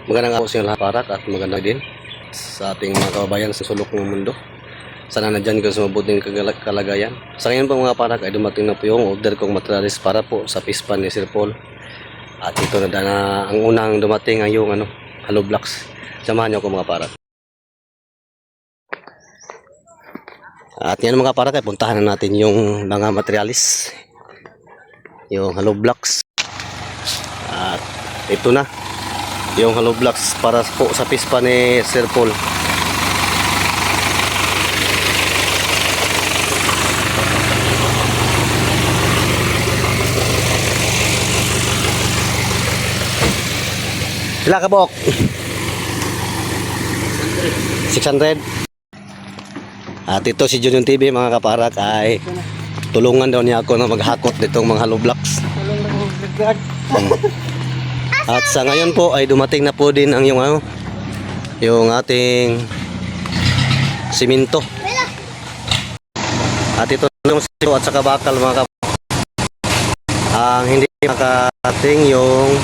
Magandang araw sa inyo lahat, parak, at maganda din sa ating mga kababayan sa sulok ng mundo. Sana nandyan kayo sa mabuting kalagayan. Sa ngayon po mga parak ay dumating na po yung order kong materialis para po sa pispan ni Sir Paul. At ito na ang unang dumating ay yung hollow blocks. Samahan niyo ako mga parak. At yan mga parak ay puntahan na natin yung mga materialis. Yung hollow blocks. At ito na yung hollow blocks para po sa pispa ni Sir Paul. Sila kabok 600. At ito si Junior TV mga kaparak ay tulungan daw niya ako na maghakot nitong mga hollow blocks. At sa ngayon po ay dumating na po din ang yung ating simento. At ito yung sito at saka bakal mga kaparak. Ang hindi makarating yung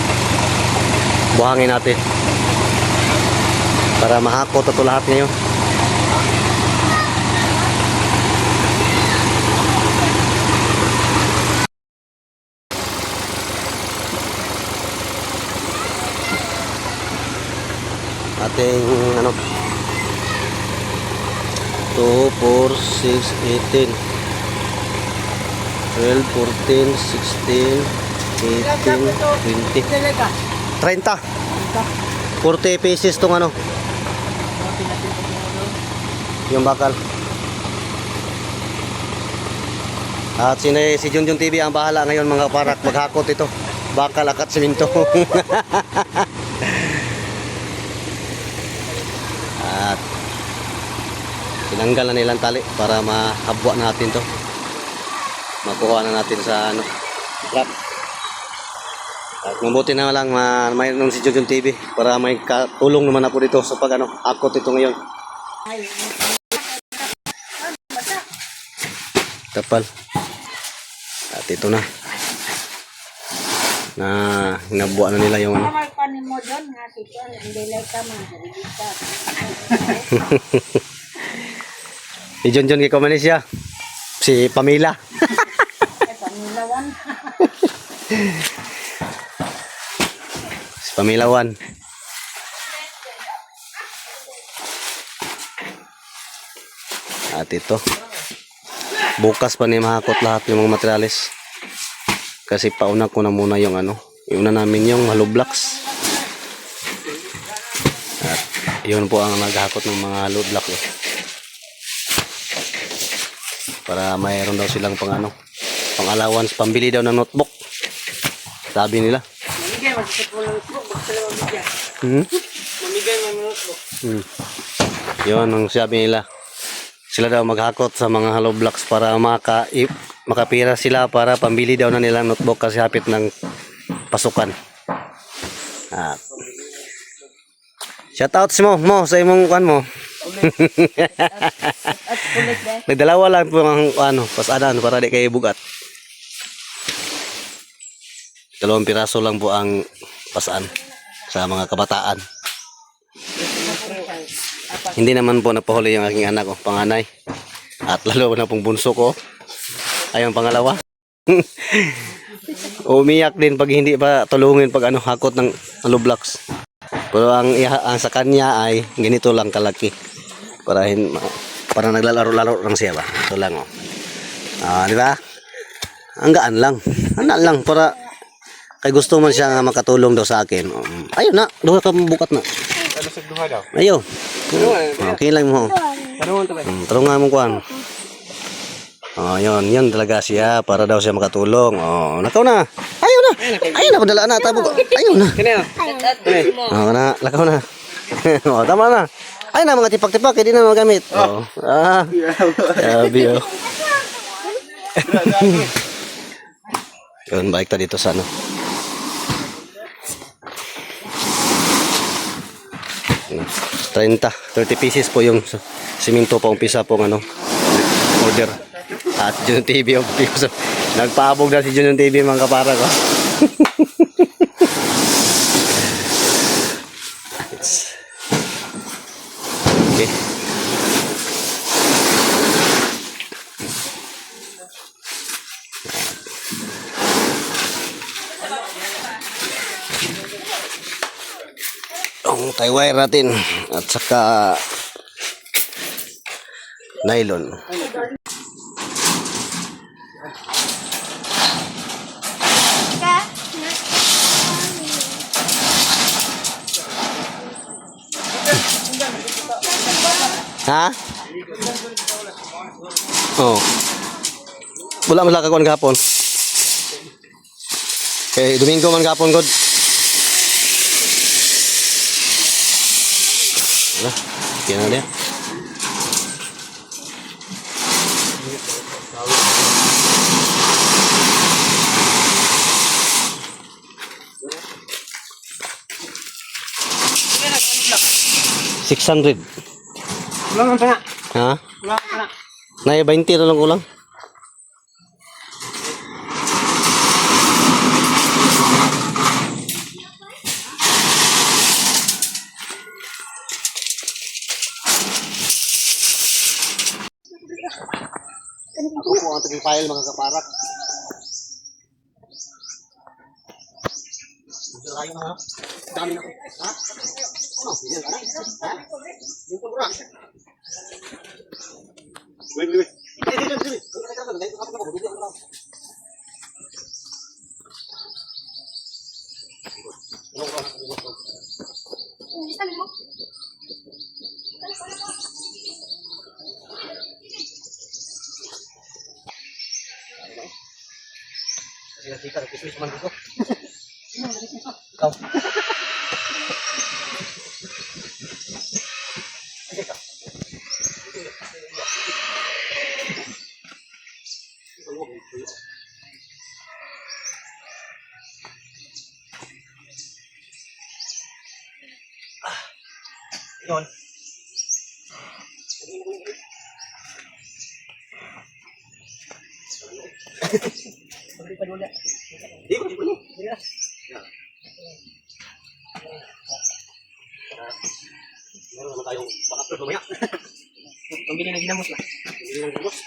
buhangin natin para mahakot ito lahat ngayon. Ating 2, 4, 6, 18 12, 14, 16, 18, 20 30 40 pieces tong yung bakal. At si Junjun TV ang bahala ngayon mga parak maghakot ito bakal at simento. At tinanggal na nilang tali para mahabwa natin to, makuha na natin sa trap. At mabuti na lang mayroon si Junjun TV para may tulong naman ako dito sa pag akot ito ngayon. Tapal. At ito na hinabuan na nila yung si Junjun kay Malaysia si Pamela. Si Pamela 1. At ito bukas pa ni mahakot lahat ng mga materialis kasi pauna ko na muna yung iuna namin yung hollow blocks. At yun po ang naghakot ng mga hollow blocks para mayroon daw silang pang allowance, pambili daw ng notebook sabi nila. Yun ang sabi nila, sila daw maghakot sa mga hollow blocks para makapira sila para pambili daw na nila notebook kasi hapit ng pasukan. Shout out mo sa imong mo. Nagdalawa lang po ang pasadan para di kayo bugat. 2 piraso lang po ang pasaan sa mga kabataan. Hindi naman po napahuli yung aking anak panganay. At lalo na pong bunso ko ay ang pangalawa. Umiyak din pag hindi pa tulungin pag hakot ng hollow blocks. Pero ang sa kanya ay ganito lang kalaki. Para naglalaro-laro lang siya ba. Ito lang di ba? Ang gaan lang. Ano lang para kay gusto man siya nga makatulong daw sa akin. Ayun na, duha ka bukat na. Ano sa duha daw? Ayo. Okay lang mo. Tarungan mo kuan. Yun talaga siya para daw siya makatulong. Nakaw na. Ayaw na. Ayaw na padala na tabo. Ayaw na. Lakaw na. Tama na. Ay na mga tipak-tipak hindi na magamit. Sabi Yun, balik ta dito sa 30 pieces po yung simento pa umpisa pong order. At Junior TV nagpaabog na si Junior TV mga kapara ko. It's okay. Ang tie wire natin at saka nylon. Ha? Oh. Wala man lang kakuan gapon. Okay, Domingo man gapon god. Wala. Kaya na dia. $600. Kulang pa na. Ha? Kulang pa na. Nay 20 na lang kulang. Ako po ang taging-file mga kaparak. Dami na ko. Ha? Ano? Ha? Yung pagura. Wait. Sika, kismis man dito. Ikaw. Yun. Di ko. Meron naman tayong baka-upload mamaya. Pambili ng ginamos na. Pambili ng ginamos.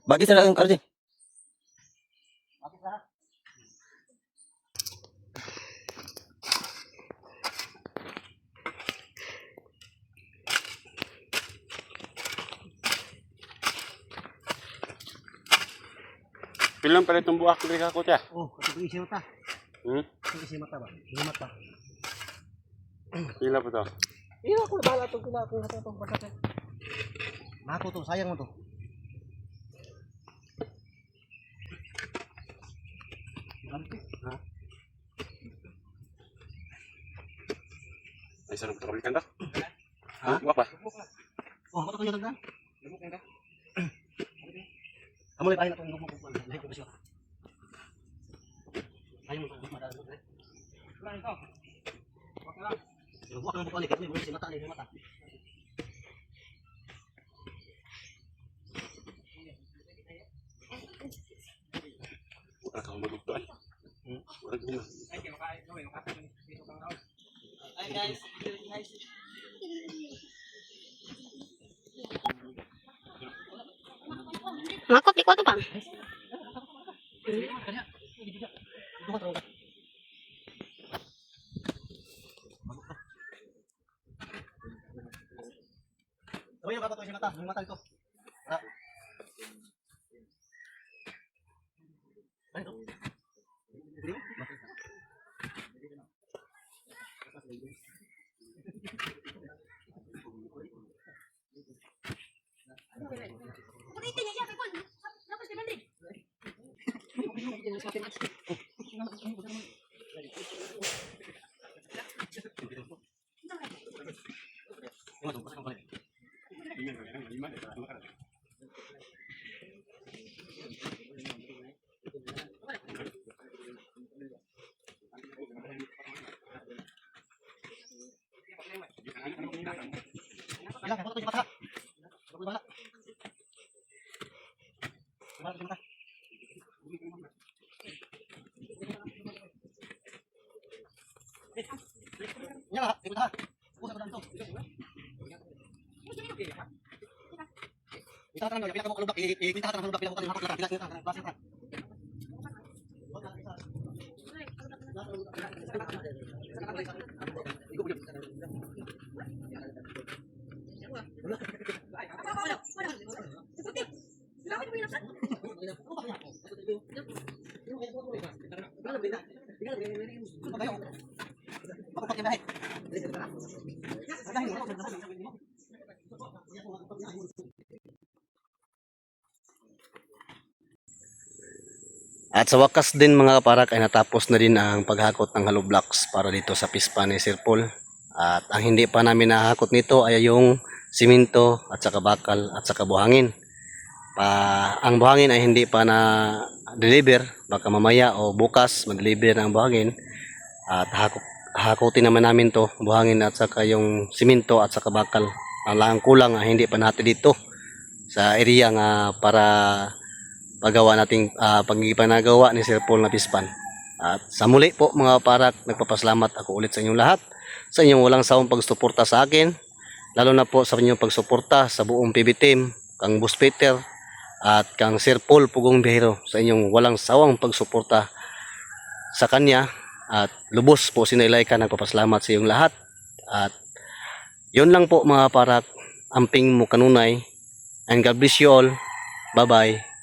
Bakit na lang RJ? Pilang pala itong buwak ko ka ko tiya. Oh, kasi isi mata. Kasi isi mata ba? Isi mata. Pila po to? Iya ako bahala to pila ako nato tong basta. Nato to sayang mo to. Ha? Ay, saan mo ito? Ha? Buwak ba? Oh, mo to kanyo tagdan. Lubok ka. Amo lay pahin na tong lubok ko. Lahi ko siya. Ayo mo to madalo. Lang ito. Okay lang. Buwak ng buka ni Kevin, si mata ni mata. Wala kang malugtan. Wala kang Ay guys, Makot, di ko ito bang? Sabi yung kakot ko si mata, yung mata ito. Ah. Ay, ito. Ilang kakot ko si mata. Ako yung bala. Bala ko si mata. Iya lah, ikut ha. Pusat ko dito. Kita kan bila kamu kalubak, kita kan kalubak bila kamu kalubak, bila kita kan kelas kita. At sa wakas din mga kaparak ay natapos na din ang paghakot ng hollow blocks para dito sa pispa ni Sir Paul. At ang hindi pa namin nahakot nito ay yung simento at saka bakal at saka buhangin. Ang buhangin ay hindi pa na deliver, baka mamaya o bukas ma-deliver ang buhangin. At hakutin naman namin to, buhangin at saka yung simento at saka bakal. Ang lang kulang ay hindi pa natin dito sa area nga para paggawa nating pagpanagawa ni Sir Paul na pispan. At sa muli po mga parak, nagpapasalamat ako ulit sa inyong lahat sa inyong walang sawang pagsuporta sa akin, lalo na po sa inyong pagsuporta sa buong PB team, kang Boss Peter at kang Sir Paul Pugong Bihero, sa inyong walang sawang pagsuporta sa kanya. At lubos po sinailay ka, nagpapasalamat sa iyong lahat. At yun lang po mga parak, amping mo kanunay, and God bless you all. Bye bye.